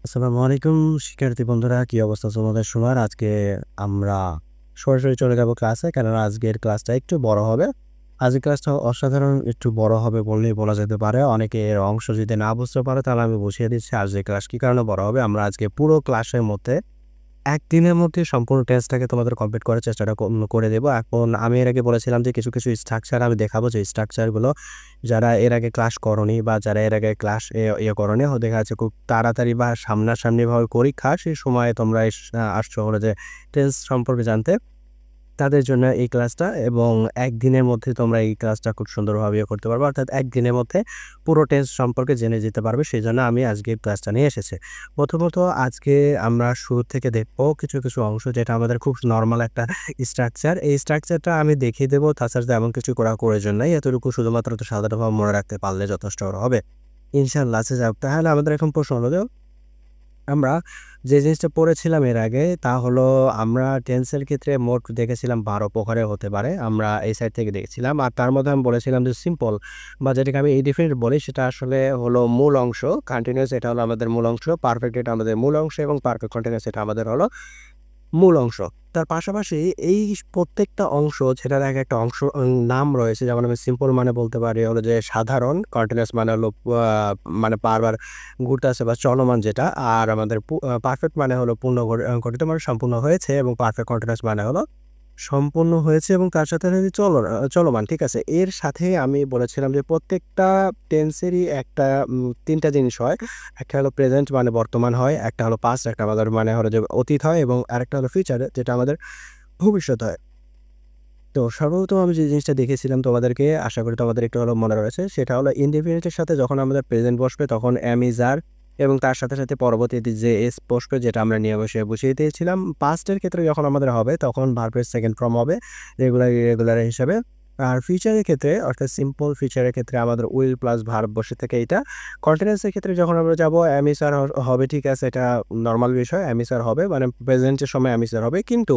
আসসালামু আলাইকুম শিক্ষার্থী বন্ধুরা, কি অবস্থা তোমাদের সবার? আজকে আমরা সরাসরি চলে যাব ক্লাসে, কেননা আজকের ক্লাসটা একটু বড় হবে। আজকের ক্লাসটা অসাধারণ একটু বড় হবে বললেই বলা যেতে পারে। অনেকে এর অংশ যদি না বুঝতে পারে তাহলে আমি বুঝিয়ে দিচ্ছি আজকের ক্লাস কী কারণে বড় হবে। আমরা আজকে পুরো ক্লাসের মধ্যে একদিনের মধ্যে সম্পূর্ণ টেস্টটাকে তোমাদের কমপ্লিট করার চেষ্টাটা করে দেবো। এখন আমি এর আগে বলেছিলাম যে কিছু স্ট্রাকচার আমি দেখাবো, যে স্ট্রাকচারগুলো যারা এর আগে ক্লাস করনি বা যারা এর আগে ক্লাস করনি, দেখা যাচ্ছে খুব তাড়াতাড়ি বা সামনাসামনিভাবে পরীক্ষা সেই সময়ে তোমরা আসছো হলো যে টেস্ট সম্পর্কে জানতে, তাদের জন্য এই ক্লাসটা। এবং একদিনের মধ্যে তোমরা এই ক্লাসটা খুব সুন্দরভাবে করতে পারবে, অর্থাৎ একদিনের মধ্যে পুরো টেন্স সম্পর্কে জেনে যেতে পারবে। সেই জন্য আমি আজকে ক্লাসটা নিয়ে এসেছি। প্রথমত আজকে আমরা শুরু থেকে দেখবো কিছু অংশ যেটা আমাদের খুব নর্মাল একটা স্ট্রাকচার। এই স্ট্রাকচারটা আমি দেখিয়ে দেবো, তাছাড়া এমন কিছু করার প্রয়োজন নাই। এতটুকু শুধুমাত্র তো সাধারণভাবে মনে রাখতে পারলে যথেষ্ট হবে ইনশাল্লাহ। আচ্ছা যাক, তাহলে আমাদের এখন প্রশ্ন হলো, আমরা যে জিনিসটা পড়েছিলাম এর আগে তা হলো আমরা টেন্সের ক্ষেত্রে মোট দেখেছিলাম 12 প্রকারের হতে পারে, আমরা এই সাইড থেকে দেখেছিলাম। আর তার মধ্যে আমি বলেছিলাম যে সিম্পল বা যেটাকে আমি ইনডিফিনিট বলি সেটা আসলে হলো মূল অংশ, কন্টিনিউয়াস এটা হলো আমাদের মূল অংশ, পারফেক্ট এটা আমাদের মূল অংশ এবং পারফেক্ট কন্টিনিউয়াস এটা আমাদের হলো মূল অংশ। তার পাশাপাশি এই প্রত্যেকটা অংশ যেটার একটা অংশ নাম রয়েছে, যেমন আমি সিম্পল মানে বলতে পারি হলো যে সাধারণ, কন্টিনিউয়াস মানে হলো মানে বারবার ঘুরতেছে বা চলমান যেটা, আর আমাদের পারফেক্ট মানে হলো পূর্ণ গঠিত মানে সম্পূর্ণ হয়েছে, এবং পারফেক্ট কন্টিনিউয়াস মানে হলো সম্পূর্ণ হয়েছে এবং তার সাথে চলমান। ঠিক আছে, এর সাথে আমি বলেছিলাম যে প্রত্যেকটা টেন্সেরই একটা 3টা জিনিস হয়। একটা হলো প্রেজেন্ট মানে বর্তমান হয়, একটা হলো পাস্ট একটা আমাদের মানে হলো যে অতীত হয়, এবং আরেকটা হলো ফিউচার যেটা আমাদের ভবিষ্যৎ হয়। তো সর্বপ্রথম আমি যে জিনিসটা দেখেছিলাম তোমাদেরকে, আশা করি তোমাদের একটু হলো মনে রয়েছে, সেটা হলো ইনডিফিনিটের সাথে যখন আমাদের প্রেজেন্ট বসবে তখন অ্যাম ইজ আর, এবং তার সাথে সাথে পরবর্তীতে যে এস বসবে যেটা আমরা নিয়ে বসে বুঝিয়ে দিয়েছিলাম। পাস্টের ক্ষেত্রে যখন আমাদের হবে তখন ভার্বের সেকেন্ড ফর্ম হবে রেগুলার হিসাবে। আর ফিউচারের ক্ষেত্রে অর্থাৎ সিম্পল ফিউচারের ক্ষেত্রে আমাদের উইল প্লাস ভার্ব বসে থাকে এটা। কন্টিনিউয়াসের ক্ষেত্রে যখন আমরা যাব অ্যাম ইজ আর হবে, ঠিক আছে, এটা নর্মাল বিষয়, অ্যাম ইজ আর হবে মানে প্রেজেন্টের সময় অ্যাম ইজ আর হবে, কিন্তু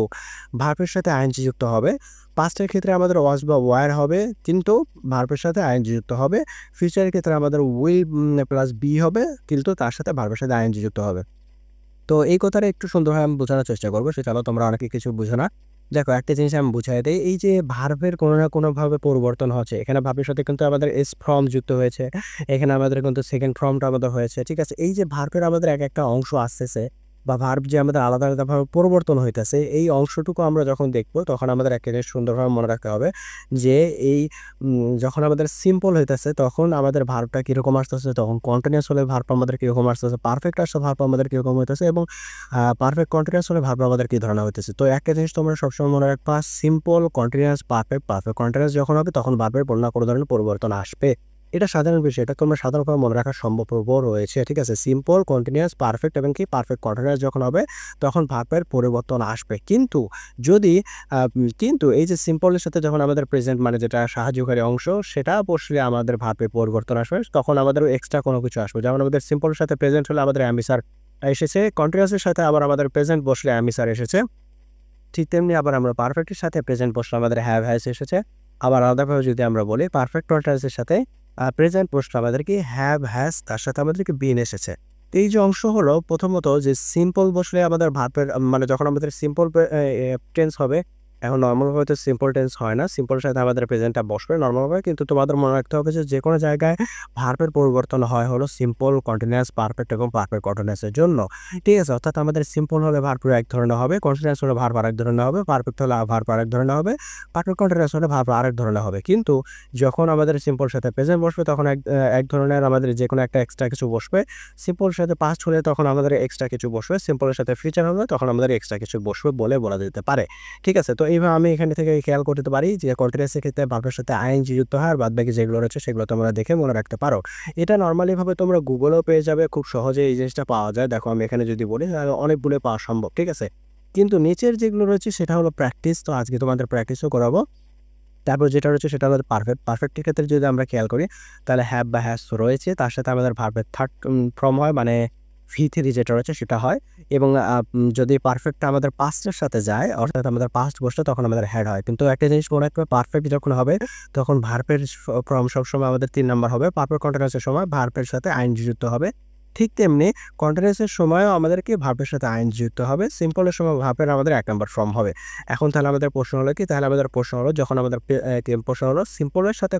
ভার্বের সাথে আইএনজি যুক্ত হবে। পাস্টের ক্ষেত্রে আমাদের ওয়াজ বা ওয়ার হবে, কিন্তু ভার্বের সাথে আইএনজি যুক্ত হবে। ফিউচারের ক্ষেত্রে আমাদের উইল প্লাস বি হবে, কিন্তু তার সাথে ভার্বের সাথে আইএনজি যুক্ত হবে। তো এই কথাটা একটু সুন্দরভাবে আমি বোঝানোর চেষ্টা করবো, সেটা হলো তোমরা অনেকে কিছু বুঝো না। দেখো একটা জিনিস আমি বুঝাই দিই, এই যে ভার্বের কোনো না কোনোভাবে পরিবর্তন হচ্ছে, এখানে ভার্বের সাথে কিন্তু আমাদের এস ফর্ম যুক্ত হয়েছে, এখানে আমাদের কিন্তু সেকেন্ড ফর্মটা আমাদের হয়েছে। ঠিক আছে, এই যে ভার্বের আমাদের একটা অংশ আসতেছে বা ভার্ব যে আমাদের আলাদা আলাদাভাবে পরিবর্তন হইতেছে, এই অংশটুকু আমরা যখন দেখবো তখন আমাদের একটা জিনিস সুন্দরভাবে মনে রাখতে হবে যে এই যখন আমাদের সিম্পল হইতেছে তখন আমাদের ভার্বটা কীরকম আসতেছে, তখন কন্টিনিউয়াস হলে ভার্ব আমাদের কীরকম আসতেছে, পারফেক্ট আসলে ভার্ব আমাদের কীরকম হইতেছে, এবং পারফেক্ট কন্টিনিউয়াস হলে ভার্ব আমাদের কী ধরনের হইতেছে। তো একটা জিনিস তোমরা সবসময় মনে রাখবা, সিম্পল কন্টিনিউয়াস পারফেক্ট কন্টিনিউয়াস যখন হবে তখন ভার্বের কোনো না কোনো ধরনের পরিবর্তন আসবে। এটা সাধারণ বিষয়, এটা তোমরা সাধারণভাবে মনে রাখা সম্ভব রয়েছে। ঠিক আছে, সিম্পল কন্টিনিউয়াস পারফেক্ট এবং কি পারফেক্ট কন্টিনিউয়াস যখন হবে তখন ভার্বের পরিবর্তন আসবে। কিন্তু যদি কিন্তু এই যে সিম্পলের সাথে যখন আমাদের প্রেজেন্ট মানে যেটা সাহায্যকারী অংশ সেটা বসলে আমাদের ভার্বের পরিবর্তন আসবে, তখন আমাদের এক্সট্রা কোনো কিছু আসবে। যেমন আমাদের সিম্পলের সাথে প্রেজেন্ট হলে আমাদের অ্যামিসার এসেছে, কন্টিনিউয়াসের সাথে আবার আমাদের প্রেজেন্ট বসলে অ্যামিসার এসেছে। ঠিক তেমনি আবার আমরা পারফেক্টের সাথে প্রেজেন্ট বসলে আমাদের হ্যাভ হ্যাজ এসেছে। আবার আলাদাভাবে যদি আমরা বলি পারফেক্ট কন্টিনিউয়াসের সাথে প্রেজেন্ট বসলে আমাদের কি হ্যাভ হ্যাজ, তার সাথে আমাদেরকে বিন এসেছে। এই যে অংশ হলো প্রথমত যে সিম্পল বসলে আমাদের ভার্বের মানে যখন আমাদের সিম্পল টেন্স হবে, এখন নর্মালভাবে তো সিম্পল টেন্স হয় না, সিম্পলের সাথে আমাদের প্রেজেন্টটা বসবে নর্মালভাবে, কিন্তু তোমাদের মনে রাখতে হবে যে কোনো জায়গায় ভার্বের পরিবর্তন হয় হলো সিম্পল কন্টিনিউয়াস পারফেক্ট এবং পারফেক্ট কন্টিনিউয়াসের জন্য। ঠিক আছে, অর্থাৎ আমাদের সিম্পল হলে ভার্ব এক ধরনের হবে, কন্টিনিউয়াস হলে ভার্ব আরেক ধরনের হবে, পারফেক্ট হলে ভার্ব আরেক ধরনের হবে, পারফেক্ট কন্টিনিউয়াস হলে ভার্ব আরেক ধরনের হবে। কিন্তু যখন আমাদের সিম্পল সাথে প্রেজেন্ট বসবে তখন এক ধরনের আমাদের যে কোনো একটা এক্সট্রা কিছু বসবে। সিম্পলের সাথে পাস্ট হলে তখন আমাদের এক্সট্রা কিছু বসবে, সিম্পলের সাথে ফিউচার হলে তখন আমাদের এক্সট্রা কিছু বসবে বলে বলা যেতে পারে। ঠিক আছে, তো এইভাবে আমি এখানে থেকে খেয়াল করতে পারি যে কন্টিনিউয়াসের ক্ষেত্রে ভার্বের সাথে আইএনজি যুক্ত হয়, আর বাদ বাকি যেগুলো রয়েছে সেগুলো তোমরা দেখে মনে রাখতে পারো। এটা নর্মালিভাবে তোমরা গুগলেও পেয়ে যাবে, খুব সহজে এই জিনিসটা পাওয়া যায়। দেখো আমি এখানে যদি বলি অনেকগুলো পাওয়া সম্ভব। ঠিক আছে, কিন্তু নিচের যেগুলো রয়েছে সেটা হলো প্র্যাকটিস, তো আজকে তোমাদের প্র্যাকটিসও করাবো। তারপর যেটা রয়েছে সেটা হলো পারফেক্টের ক্ষেত্রে যদি আমরা খেয়াল করি তাহলে হ্যাভ বা হ্যাজ রয়েছে, তার সাথে আমাদের ভার্বের থার্ড ফর্ম হয় মানে V3 যেটা রয়েছে সেটা হয়, এবং যদি পারফেক্টটা আমাদের পাস্টের সাথে যায় অর্থাৎ আমাদের পাস্ট বসলে তখন আমাদের হ্যাড হয়। কিন্তু একটা জিনিস মনে রাখবে, পারফেক্ট যখন হবে তখন ভার্বের ফর্ম সবসময় আমাদের 3 নাম্বার হবে, পারফেক্ট কন্টিনিউয়াসের সময় ভার্বের সাথে আইএনজি যুক্ত হবে, ঠিক তেমনি কন্টিনিউয়াসের সময়ও আমাদেরকে ভার্বের সাথে আইএনজি যুক্ত হবে। সিম্পলের সময় ভার্বের আমাদের ১ নাম্বার ফর্ম হবে। এখন তাহলে আমাদের প্রশ্ন হলো কি? তাহলে আমাদের প্রশ্ন হলো যখন আমাদের প্রশ্ন হলো সিম্পলের সাথে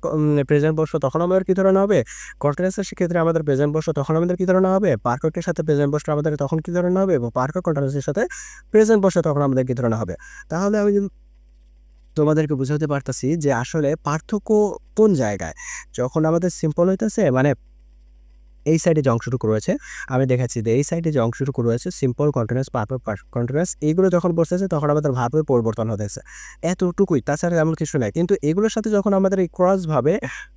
প্রেজেন্ট বসবে তখন আমাদের কি ধরনের হবে? কন্টিনিউয়াসের সেক্ষেত্রে আমাদের প্রেজেন্ট বসবে তখন আমাদের কি ধরনের হবে? পারফেক্টের সাথে প্রেজেন্ট বসলে আমাদের তখন কি ধরনের হবে? এবং পারফেক্ট কন্টিনিউয়াসের সাথে প্রেজেন্ট বসলে তখন আমাদের কি ধরনের হবে? তাহলে আমি তোমাদেরকে বুঝাতে পারতাছি যে আসলে পার্থক্য কোন জায়গায়? যখন আমাদের সিম্পল হইতেছে মানে এই সাইডে যে অংশটুকু রয়েছে আমি দেখাচ্ছি যে এই সাইডে যে অংশটুকু রয়েছে সিম্পল, কন্টিনিউয়াস, পারফেক্ট, কন্টিনিউয়াস এইগুলো যখন বসতেছে তখন আমাদের ভার্বের পরিবর্তন হতেছে। এতটুকুই, তাছাড়া এমন কিছু নাই। কিন্তু এগুলোর সাথে যখন আমাদের এই ক্রসভাবে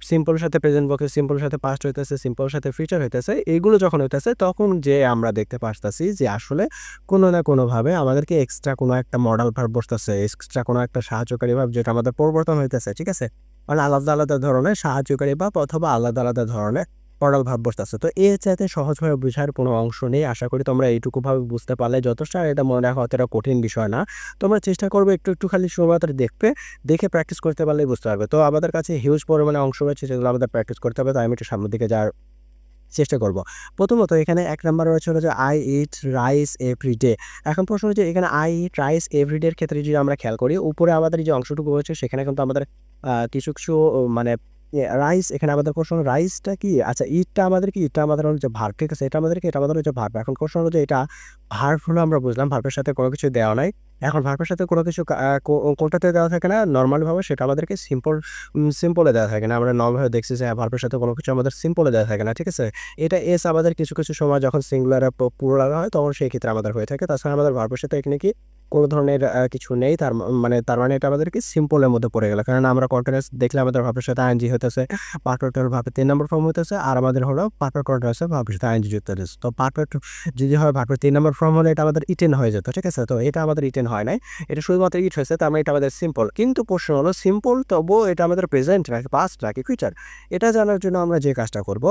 সিম্পলের সাথে প্রেজেন্ট বসে, সিম্পলের সাথে পাস্ট হইতেছে, সিম্পলের সাথে ফিউচার হইতেছে, এগুলো যখন হইতেছে তখন যে আমরা দেখতে পারতাছি যে আসলে কোনো না কোনোভাবে আমাদেরকে এক্সট্রা কোনো একটা মডাল ভার্ব বসতেছে, এক্সট্রা কোনো একটা সাহায্যকারী ভার্ব যেটা আমাদের পরিবর্তন হইতেছে, ঠিক আছে? মানে আলাদা, আলাদা ধরনের সাহায্যকারী ভার্ব অথবা আলাদা, আলাদা ধরনের মডাল ভার্ব বসতেছে। তো এর চাইতে সহজভাবে বোঝার কোনো অংশ নেই। আশা করি তোমরা এইটুকুভাবে বুঝতে পারলে যথেষ্ট। আর এটা মনে রাখা অতটা কঠিন বিষয় না। তোমরা চেষ্টা করবে একটু, একটু খালি সময়টা দেখে প্র্যাকটিস করতে পারলেই বুঝতে পারবে। তো আমাদের কাছে হিউজ পরিমাণে অংশ রয়েছে যেগুলো আমাদের প্র্যাকটিস করতে হবে। তাই আমি একটু সামনের দিকে যাওয়ার চেষ্টা করব। প্রথমত এখানে ১ নাম্বার রয়েছে হলো যে I eat rice every day। এখন প্রশ্ন হচ্ছে এখানে I eat rice every day এর ক্ষেত্রে যদি আমরা খেয়াল করি, উপরে আমাদের যে অংশটুকু রয়েছে সেখানে কিন্তু আমাদের কিছু, কিছু মানে রাইস এখানে আমাদের প্রশ্ন রাইসটা কি? আচ্ছা ইটটা আমাদের কি? ইটটা আমাদের হলো যে ভার্ব, ঠিক আছে? এটা আমাদের কি? এটা আমাদের হচ্ছে ভার্ব। এখন প্রশ্ন হলো যে এটা ভার্ব হলো আমরা বুঝলাম, ভার্বের সাথে কোনো কিছু দেওয়া নাই। এখন ভার্বের সাথে কোনো কিছু কোনটাতে দেওয়া থাকে না নরমালি ভাবে সেটা আমাদেরকে সিম্পলে দেওয়া থাকে না। আমরা নরমালভাবে দেখছি যে ভার্বের সাথে কোনো কিছু আমাদের সিম্পলে দেওয়া থাকে না, ঠিক আছে? এটা এস আমাদের কিছু, কিছু সময় যখন সিঙ্গুলারে প্লুরাল হয় তখন সেই ক্ষেত্রে আমাদের হয়ে থাকে। তাছাড়া আমাদের ভার্বের সাথে এখানে কি কোনো ধরনের কিছু নেই। তার মানে এটা আমাদের কি সিম্পলের মধ্যে পড়ে গেল। কারণ আমরা কন্টিনিউয়াস দেখলে আমাদের ভার্বের সাথে আইএনজি হইতেছে, পারফেক্ট ভার্বের ৩ নম্বর ফর্ম হইতেছে, আর আমাদের হলো পারফেক্ট কন্টিনিউয়াসে ভার্বের সাথে আইএনজি যুক্ত হইতেছে। তো পারফেক্ট যদি হয় ভার্বের ৩ নম্বর ফর্ম হলে এটা আমাদের ইটেন হয়ে যেত, ঠিক আছে? তো এটা আমাদের ইটেন হয় নাই। এটা শুধুমাত্র ইট হয়েছে, তার মানে এটা আমাদের সিম্পল। কিন্তু প্রশ্ন হলো সিম্পল তবুও এটা আমাদের প্রেজেন্ট নাকি পাস্ট নাকি ফিউচার? এটা জানার জন্য আমরা যে কাজটা করব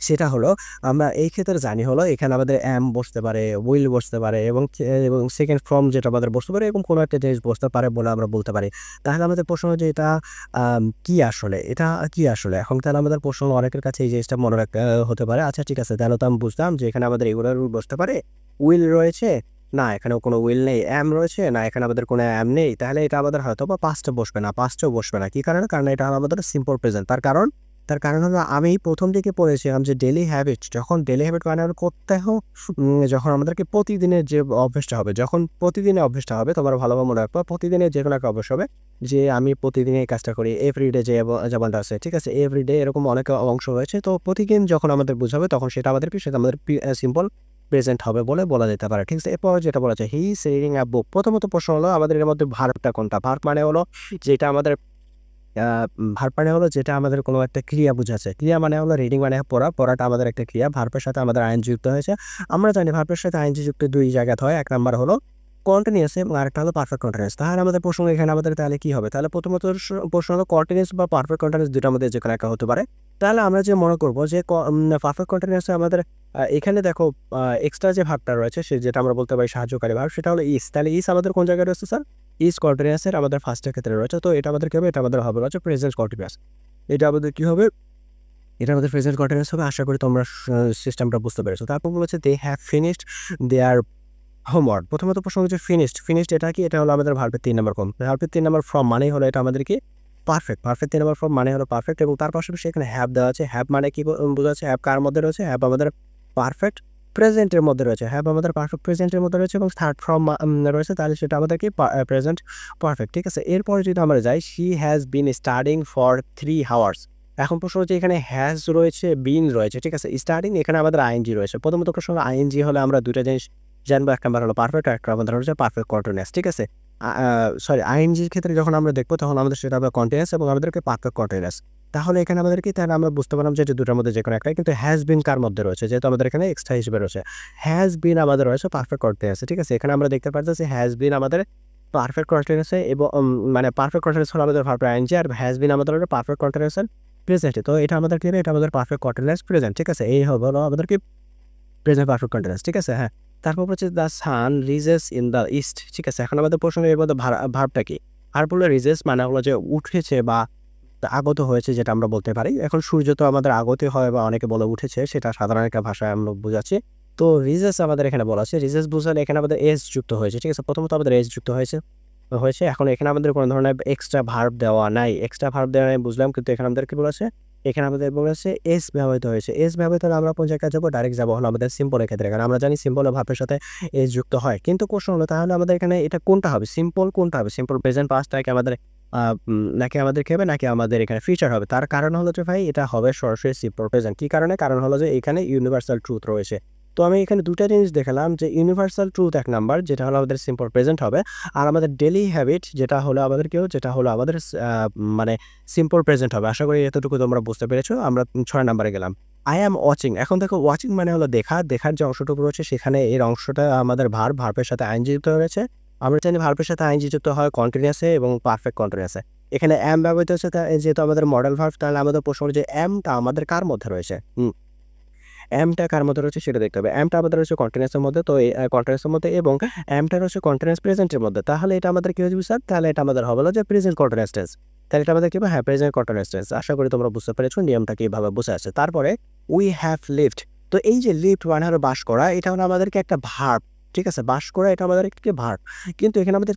সেটা হলো আমরা এই ক্ষেত্রে জানি হলো এখানে আমাদের অ্যাম বসতে পারে, উইল বসতে পারে এবং সেকেন্ড ফর্ম যেটা আমাদের বসতে পারে এবং কোনো একটা জিনিস বসতে পারে বলে আমরা বলতে পারি। তাহলে আমাদের প্রশ্ন হলো যে এটা কি আসলে? এটা কি আসলে? এখন তাহলে আমাদের প্রশ্ন হলো অনেকের কাছে এই জিনিসটা মনে রাখতে হতে পারে। আচ্ছা ঠিক আছে, তাহলে তো আমি বুঝলাম যে এখানে আমাদের এগুলার বসতে পারে। উইল রয়েছে, না এখানেও কোনো উইল নেই। অ্যাম রয়েছে, না এখানে আমাদের কোনো অ্যাম নেই। তাহলে এটা আমাদের হয়তোবা পাস্টে বসবে না, পাস্টেও বসবে না। কি কারণে? কারণ এটা আমাদের সিম্পল প্রেজেন্ট। তার কারণ হলো আমি প্রথম দিকে পড়েছিলাম যে ডেইলি হ্যাবিট, যখন ডেইলি হ্যাবিট মানে হলো প্রত্যহ যখন আমাদেরকে প্রতিদিনের যে অভ্যাসটা হবে, যখন প্রতিদিনের অভ্যাসটা হবে তোমরা ভালোভাবে মনে রাখবা, প্রতিদিনের যে কোনো একটা অভ্যাস হবে যে আমি প্রতিদিন এই কাজটা করি, এভরিডে যেমনটা আছে, ঠিক আছে? এভরিডে এরকম অনেক অংশ রয়েছে। তো প্রতিদিন যখন আমাদের বুঝাবে তখন সেটা আমাদের সিম্পল প্রেজেন্ট হবে বলে বলা যেতে পারে, ঠিক আছে? এরপর যেটা বলা যায় হি ইজ রিডিং আ বুক। প্রথমত প্রশ্ন হলো আমাদের এর মধ্যে ভার্বটা কোনটা? ভার্ব মানে হলো যেটা আমাদের আ ভার্ব মানে হলো যেটা আমাদের কোনো একটা ক্রিয়া বুঝাচ্ছে। ক্রিয়া মানে হলো রিডিং মানে পড়া, পড়াটা আমাদের একটা ক্রিয়া। ভার্বের সাথে আমাদের আইএনজি যুক্ত হয়েছে। আমরা জানি ভার্বের সাথে আইএনজি যুক্ত ২ জায়গাতে হয়। ১ নাম্বার হলো কন্টিনিউয়াস এবং আরেকটা হলো পারফেক্ট কন্টিনিউয়াস। তাহলে আমাদের প্রশ্ন এখানে আমাদের তাহলে কি হবে? তাহলে প্রথমত প্রশ্ন হলো কন্টিনিউয়াস বা পারফেক্ট কন্টিনিউয়াস ২ টার মধ্যে যেকোনো একটা হতে পারে। তাহলে আমরা যে মনে করব যে পারফেক্ট কন্টিনিউয়াসে আমাদের এখানে দেখো এক্সট্রা যে ভার্বটা রয়েছে যেটা আমরা বলতে পারি সাহায্যকারী ভার্ব সেটা হলো ইজ। তাহলে ইজ আমাদের কোন জায়গায় রয়েছে স্যার? ইজ কন্টিনিউয়াসের আমাদের ফার্স্টের ক্ষেত্রে রয়েছে। তো এটা আমাদের কি হবে? এটা আমাদের হবে হচ্ছে প্রেজেন্ট কন্টিনিউয়াস। এটা আমাদের কি হবে? এটা আমাদের প্রেজেন্ট কন্টিনিউয়াস হবে। আশা করি তোমরা সিস্টেমটা বুঝতে পেরেছো। তারপর বলেছে they have finished their homework. প্রথমত প্রশ্ন হচ্ছে ফিনিশড এটা কি? এটা হলো আমাদের ভার্বের ৩ নম্বর ফর্ম। ভার্বের ৩ নম্বর ফর্ম মানেই হলো এটা আমাদের কি? পারফেক্ট। ভার্বের ৩ নম্বর ফর্ম মানে হলো পারফেক্ট এবং তার পাশাপাশি এখানে হ্যাভ দেওয়া আছে। হ্যাভ মানে কি বোঝাচ্ছে? হ্যাভ কার মধ্যে রয়েছে? হ্যাভ আমাদের পারফেক্ট প্রেজেন্টের মধ্যে রয়েছে। হ্যাভ আমাদের পারফেক্ট প্রেজেন্টের মধ্যে রয়েছে এবং থার্ড ফর্ম রয়েছে তাহলে সেটা আমাদের কি? প্রেজেন্ট পারফেক্ট, ঠিক আছে? এরপরে যদি আমরা যাই she has been studying for ৩ hours. এখন প্রশ্ন হচ্ছে এখানে হ্যাজ রয়েছে, বিন রয়েছে, ঠিক আছে? স্টাডিং এখানে আমাদের আইএনজি রয়েছে। প্রথমত প্রশ্ন হলো আইএনজি হলে আমরা ২ টা জিনিস জানবো। ১ নাম্বার হলো পারফেক্ট আর ১ নাম্বার হচ্ছে পারফেক্ট কন্টিনিউয়াস, ঠিক আছে? সরি আইএনজির ক্ষেত্রে যখন আমরা দেখবো তখন আমাদের সেটা হবে কন্টিনিউয়াস এবং আমাদেরকে পারফেক্ট কন্টিনিউয়াস। তাহলে এখানে আমাদের কি? তাহলে আমরা বুঝতে পারলাম যে ২ টার মধ্যে যেকোনো একটাই। কিন্তু হ্যাজ বিন কার মধ্যে রয়েছে? যেহেতু আমাদের এখানে এক্সট্রা হিসেবে রয়েছে। হ্যাজ বিন আমাদের রয়েছে পারফেক্ট কন্টিনিউয়াসে, ঠিক আছে? এখানে আমরা দেখতে পারতেছি হ্যাজ বিন আমাদের পারফেক্ট কন্টিনিউয়াসে এবং মানে পারফেক্ট কন্টিনিউয়াস হলো আমাদের ভার্ব আইএনজি আর হ্যাজ বিন আমাদের হলো পারফেক্ট কন্টিনিউয়াসের প্রেজেন্টে। তো এটা আমাদের কি? এটা আমাদের পারফেক্ট কন্টিনিউয়াস প্রেজেন্ট, ঠিক আছে? এই হলো আমাদের কি? প্রেজেন্ট পারফেক্ট কন্টিনিউয়াস, ঠিক আছে? হ্যাঁ। তারপর হচ্ছে the sun rises in the east, ঠিক আছে? এখন আমাদের প্রশ্ন এর মধ্যে ভার্বটা কি? ভার্ব হলো রিজেস মানে হলো যে উঠেছে বা আগত হয়েছে যেটা আমরা বলতে পারি। এখন সূর্য তো আমাদের আগতে হয় বা অনেকে বলে উঠেছে, সেটা সাধারণ একটা ভাষায় আমরা বোঝাচ্ছি। তো রিজেস আমাদের এখানে বলা আছে। রিজেস বোঝালে এখানে আমাদের এস যুক্ত হয়েছে। ঠিক আছে? প্রথমত আমাদের এস যুক্ত হয়েছে। এখন এখানে আমাদের কোনো ধরনের এক্সট্রা ভার্ব দেওয়া নাই। এক্সট্রা ভার্ব দেওয়া নাই বুঝলাম, কিন্তু এখানে আমাদের কি বলেছে? এখানে আমাদের বলেছে এস ব্যবহৃত হয়েছে। এস ব্যবহৃত হলে আমরা কোন জায়গায় যাবো? ডাইরেক্ট যাবো হলো আমাদের সিম্পলের ক্ষেত্রে। কারণ আমরা জানি সিম্পল ও ভার্বের সাথে এস যুক্ত হয়। কিন্তু প্রশ্ন হলো তাহলে আমাদের এখানে এটা কোনটা হবে? সিম্পল কোনটা হবে? সিম্পল প্রেজেন্ট পাস্ট নাকি আমাদের কি হবে? নাকি আমাদের এখানে ফিউচার হবে? তার কারণ হলো যে ভাই এটা হবে সরাসরি সিম্পল প্রেজেন্ট। কি কারণে? কারণ হলো যে এখানে ইউনিভার্সাল ট্রুথ রয়েছে। তো আমি এখানে ২ টা জিনিস দেখালাম যে ইউনিভার্সাল ট্রুথ ১ নাম্বার, যেটা হলো আমাদের সিম্পল প্রেজেন্ট হবে। আর আমাদের ডেইলি হ্যাবিট যেটা হলো আমাদের কি হবে? যেটা হলো আমাদের মানে সিম্পল প্রেজেন্ট হবে। আশা করি এতটুকু তোমরা বুঝতে পেরেছো। আমরা ৬ নাম্বারে গেলাম। I am watching। এখন দেখো ওয়াচিং মানে হলো দেখা। দেখার যে অংশটুকু রয়েছে সেখানে এর অংশটা আমাদের ভার্বের সাথে আইএনজি যুক্ত হয়েছে। আমরা জানি ভার্বের সাথে আইএনজি যুক্ত হয় কন্টিনিউয়াসে এবং পারফেক্ট কন্টিনিউয়াসে। এখানে am ব্যবহৃত হচ্ছে যেহেতু আমাদের মডেল ভার্ব, তাহলে আমাদের প্রশ্ন হলো যে am টা আমাদের কার মধ্যে রয়েছে? অ্যামটা কার মধ্যে রয়েছে সেটা দেখতে হবে। অ্যামটা আমাদের রয়েছে কন্টিনিউয়াসের মধ্যে, তো কন্টিনিউয়াসের মধ্যে এবং অ্যামটা রয়েছে কন্টিনিউয়াস প্রেজেন্টের মধ্যে। তাহলে এটা আমাদের কি হয়ে যাবে স্যার? তাহলে এটা আমাদের হবে হলো যে প্রেজেন্ট কন্টিনিউয়াস টেন্স। তাহলে এটা আমাদের কি হবে? হ্যাঁ, প্রেজেন্ট কন্টিনিউয়াস টেন্স। আশা করি তোমরা বুঝতে পেরেছো নিয়মটা কিভাবে বোঝা যাচ্ছে। তারপরে উই হ্যাভ লিভড। তো এই যে লিভড মানে হলো বাস করা, এটা হলো আমাদেরকে একটা ভার্ব। ঠিক আছে? বাস করা এটা আমাদের একটি ভার্ব। কিন্তু এখানে আমাদের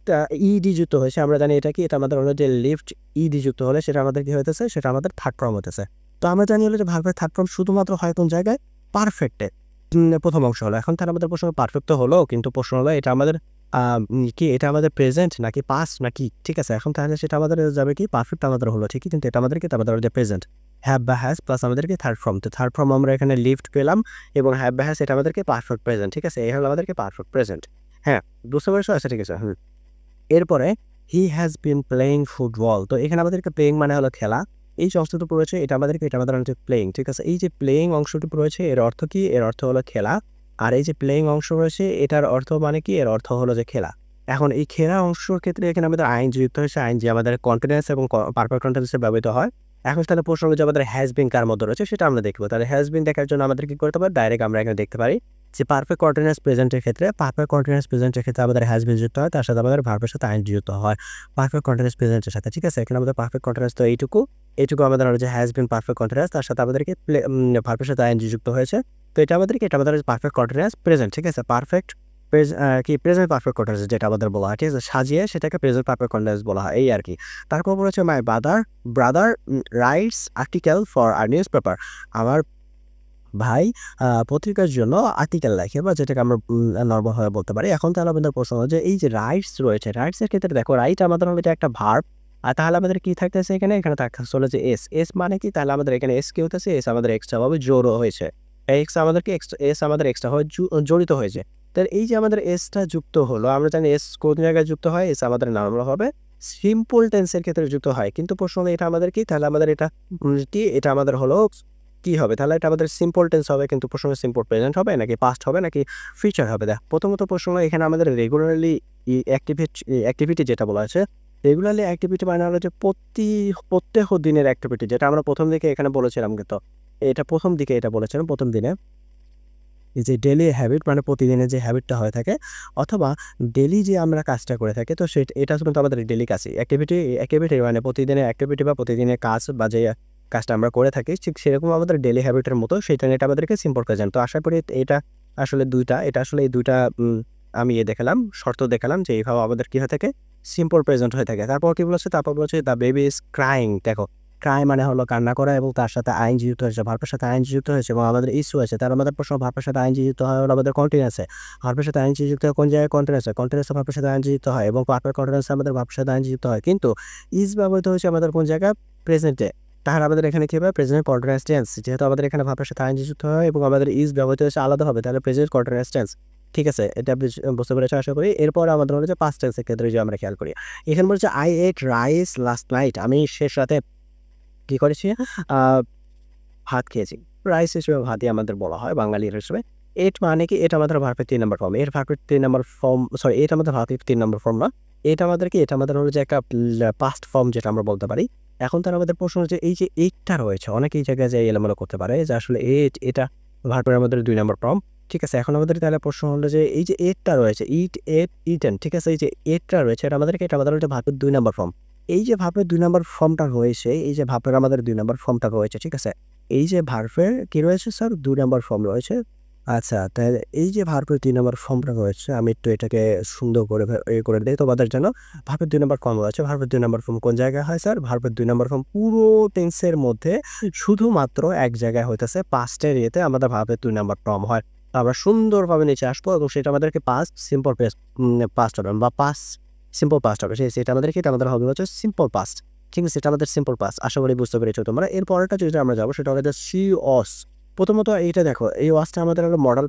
ইডি যুক্ত হয়েছে। আমরা জানি এটা কি? এটা আমাদের হলো যে লিভড ইডি যুক্ত হলে সেটা আমাদের কি হইতেছে? সেটা আমাদের থার্ড ফর্ম হইতেছে। তো আমরা জানি হলো যে ভার্বের থার্ড ফর্ম শুধুমাত্র হয় কোন জায়গায়? পারফেক্টে। ১ম অংশ হলো। এখন তাহলে আমাদের প্রশ্ন পারফেক্ট তো হলো, কিন্তু প্রশ্ন হলো এটা আমাদের কি এটা আমাদের প্রেজেন্ট নাকি পাস্ট নাকি? ঠিক আছে? এখন তাহলে সেটা আমাদের যাবে কি? পারফেক্ট আমাদের হলো ঠিকই, কিন্তু এটা আমাদের কি? এটা আমাদের প্রেজেন্ট। হ্যাভ বা হ্যাজ প্লাস আমাদেরকে থার্ড ফর্ম। তো থার্ড ফর্ম আমরা এখানে লিভড পেলাম এবং হ্যাভ বা হ্যাজ এটা আমাদেরকে পারফেক্ট প্রেজেন্ট। ঠিক আছে? এই হলো আমাদেরকে পারফেক্ট প্রেজেন্ট। হ্যাঁ, বুঝতে পেরেছো? আচ্ছা ঠিক আছে। এরপরে he has been playing football. তো এখানে আমাদেরকে প্লেয়িং মানে হলো খেলা। এই যে অংশটুকু রয়েছে এটা আমাদের হচ্ছে প্লেয়িং। ঠিক আছে? এই যে প্লেয়িং অংশটুকু রয়েছে এর অর্থ কি? এর অর্থ হলো খেলা। আর এই যে প্লেয়িং অংশ রয়েছে এটার অর্থ মানে কি? এর অর্থ হলো যে খেলা। এখন এই খেলা অংশের ক্ষেত্রে এখানে আমাদের আইএনজি যুক্ত হয়েছে। আইএনজি আমাদের কন্টিনিউয়াস এবং পারফেক্ট কন্টিনিউয়াসে ব্যবহৃত হয়। এখন তাহলে প্রশ্ন হলো যে আমাদের হ্যাজ বিন কার মধ্যে রয়েছে সেটা আমরা দেখব। তাহলে হ্যাজ বিন দেখার জন্য আমাদের কি করতে হবে? ডাইরেক্ট আমরা এখানে দেখতে পারি যে পারফেক্ট কন্টিনিউয়াস প্রেজেন্টের ক্ষেত্রে আমাদের হ্যাজ বিন যুক্ত হয়, তার সাথে আমাদের ভার্বের সাথে আইএনজি যুক্ত হয় পারফেক্ট কন্টিনিউয়াস প্রেজেন্টের সাথে। ঠিক আছে? এখানে আমাদের পারফেক্ট কন্টিনিউয়াস তো এইটুকু আমাদের হলো যে হ্যাজ বিন পারফেক্ট কন্টিনিউয়াস, তার সাথে আমাদেরকে ভার্বের সাথে আইএনজি যুক্ত হয়েছে। তো এটা আমাদের পারফেক্ট কন্টিনিউয়াস প্রেজেন্ট। ঠিক আছে? প্রেজেন্ট পারফেক্ট কন্টিনিউয়াস যেটা আমাদের বলা হয়। ঠিক আছে? সাজিয়ে সেটাকে প্রেজেন্ট পারফেক্ট কন্টিনিউয়াস বলা হয় এই আরকি। তারপর রয়েছে my brother rights article for a news paper. আমার ভাই পত্রিকার জন্য আর্টিকেল লেখে বা যেটাকে আমরা নরমাল ভাবে বলতে পারি। এখন তাহলে আমাদের প্রশ্ন হলো যে এই যে রাইটস রয়েছে, রাইটস এর ক্ষেত্রে দেখো রাইট আমাদের হলো এটা একটা ভার্ব। আর তাহলে আমাদের কি থাকতেছে এখানে? এখানে থাকতেছে হলো যে এস মানে কি? তাহলে আমাদের এখানে এস কি হইতেছে? এস আমাদের এক্সট্রা ভাবে জড়ো হয়েছে। এস আমাদের এক্সট্রা ভাবে জড়িত হয়েছে। তাহলে এই যে আমাদের এসটা যুক্ত হলো, আমরা জানি এস কোন জায়গায় যুক্ত হয়? এস আমাদের নরমাল ভাবে সিম্পল টেন্সের ক্ষেত্রে যুক্ত হয়। কিন্তু প্রশ্ন হলো এটা আমাদের কি? তাহলে আমাদের এটা এটা আমাদের হলো কি হবে? তাহলে এটা আমাদের সিম্পল টেন্স হবে, কিন্তু প্রশ্ন হলো সিম্পল প্রেজেন্ট হবে নাকি পাস্ট হবে নাকি ফিউচার হবে? প্রথমত প্রশ্ন হলো এখানে আমাদের রেগুলারলি অ্যাক্টিভিটি যেটা বলা আছে, রেগুলারলি অ্যাক্টিভিটি মানে হলো যে প্রত্যেক দিনের অ্যাক্টিভিটি, যেটা আমরা প্রথম দিকে এখানে বলেছিলাম, কিন্তু এটা প্রথম দিকে এটা বলেছিলাম প্রথম দিনে। এই যে ডেইলি হ্যাবিট মানে প্রতিদিনের যে হ্যাবিটটা হয়ে থাকে অথবা ডেইলি যে আমরা কাজটা করে থাকি, তো এটা কিন্তু আমাদের ডেইলি কাজই। অ্যাক্টিভিটি মানে প্রতিদিনের অ্যাক্টিভিটি বা প্রতিদিনের কাজ বা যে কাজটা আমরা করে থাকি ঠিক সেরকম আমাদের ডেইলি হ্যাবিটের মতো, সেটা নিয়ে এটা আমাদেরকে সিম্পল প্রেজেন্ট। তো আশা করি এটা আসলে ২ টা, এটা আসলে এই ২ টা আমি দেখালাম, শর্ত দেখালাম যে এইভাবে আমাদের কি হয়ে থাকে? সিম্পল প্রেজেন্ট হয়ে থাকে। তারপর কি বলেছে? তারপর বলেছে দ্য বেবি ইজ ক্রাইং। দেখো ক্রাই মানে হলো কান্না করা এবং তার সাথে আইএনজি যুক্ত হয়েছে, ভার্বের সাথে আইএনজি যুক্ত হয়েছে এবং আমাদের ইস্যু আছে। তার আমাদের প্রশ্ন ভার্বের সাথে আইএনজি যুক্ত হয় হলো আমাদের কন্টিনিউয়াসে। ভার্বের সাথে আইএনজি যুক্ত হয় কোন জায়গায়? কন্টিনিউয়াসে। কন্টিনিউয়াসে ভার্বের সাথে আইএনজি যুক্ত হয় এবং পারফেক্ট কন্টিনিউয়াসে আমাদের ভার্বের সাথে আইএনজি যুক্ত হয়। কিন্তু ইজ ব্যবহৃত হয়েছে আমাদের কোন জায়গায়? প্রেজেন্টে। তাহলে আমাদের এখানে কি হবে? Present continuous tense. যেহেতু আমাদের এখানে ভার্বের সাথে আইএনজি যুক্ত হয় এবং আমাদের ইজ ব্যবহৃত হয়েছে আলাদাভাবে, তাহলে প্রেজেন্ট কন্টিনিউয়াস টেন্স। ঠিক আছে? এটা আপনি বুঝতে পেরেছেন আশা করি। এরপর আমাদের হলো যে পাস্ট টেন্সের ক্ষেত্রে যদি আমরা খেয়াল করি। এখানে বলছে I ate rice last night. আমি শেষ রাতে কি করেছি? আ ভাত খেয়েছি। রাইস হিসেবে ভাতই আমাদের বলা হয় বাঙালির হিসেবে। এট মানে কি? এটা আমাদের ভার্বের ৩ নম্বর ফর্ম। এর ভার্বের ৩ নম্বর ফর্ম, সরি এটা আমাদের ভার্বের ৩ নম্বর ফর্ম না। এটা আমাদের কি? এটা আমাদের হলো যে একটা পাস্ট ফর্ম যেটা আমরা বলতে পারি। এখন তাহলে আমাদের প্রশ্ন হচ্ছে এই যে এইটটা রয়েছে, অনেকে এই জায়গায় যেয়ে এলোমেলো করতে পারে যে আসলে এটা ভার্বের আমাদের ২ নম্বর ফর্ম। ঠিক আছে? এখন আমাদের তাহলে প্রশ্ন হলো যে এই যে এটটা রয়েছে, ইট, এট, ইটেন। ঠিক আছে? এই যে এটটা রয়েছে এটা আমাদের হলো যে ভার্বের ২ নম্বর ফর্ম। এই যে ভার্বের ২ নাম্বার ফর্মটা রয়েছে, এই যে ভার্বের আমাদের ২ নাম্বার ফর্মটা রয়েছে, ঠিক আছে? এই যে ভার্বের কি রয়েছে স্যার? ২ নাম্বার ফর্ম রয়েছে। আচ্ছা, তাহলে এই যে ভার্বের ২ নাম্বার ফর্মটা রয়েছে, আমি একটু এটাকে সুন্দর করে করে দেই তোমাদের জন্য। ভার্বের ২ নাম্বার ফর্ম রয়েছে। ভার্বের ২ নাম্বার ফর্ম কোন জায়গায় হয় স্যার? ভার্বের ২ নাম্বার ফর্ম পুরো টেন্সের মধ্যে শুধুমাত্র এক জায়গায় হইতেছে পাস্টের ইয়েতে আমাদের ভার্বের ২ নাম্বার ফর্ম হয়। তো আমরা সুন্দরভাবে নিচে আসবো এবং সেটা আমাদেরকে পাস্ট সিম্পল পাস্ট হবে বা পাস্ট সিম্পল পাস্ট হবে। সেটা আমাদেরকে এটা আমাদের হবে হচ্ছে সিম্পল পাস্ট। ঠিক আছে? এটা আমাদের সিম্পল পাস্ট। আশা করি বুঝতে পেরেছো তোমরা। এর পরেরটা যেটা আমরা যাবো সেটা হলো যে সি ওয়াস। প্রথমত এইটা দেখো, এই ওয়াসটা আমাদের হলো মডেল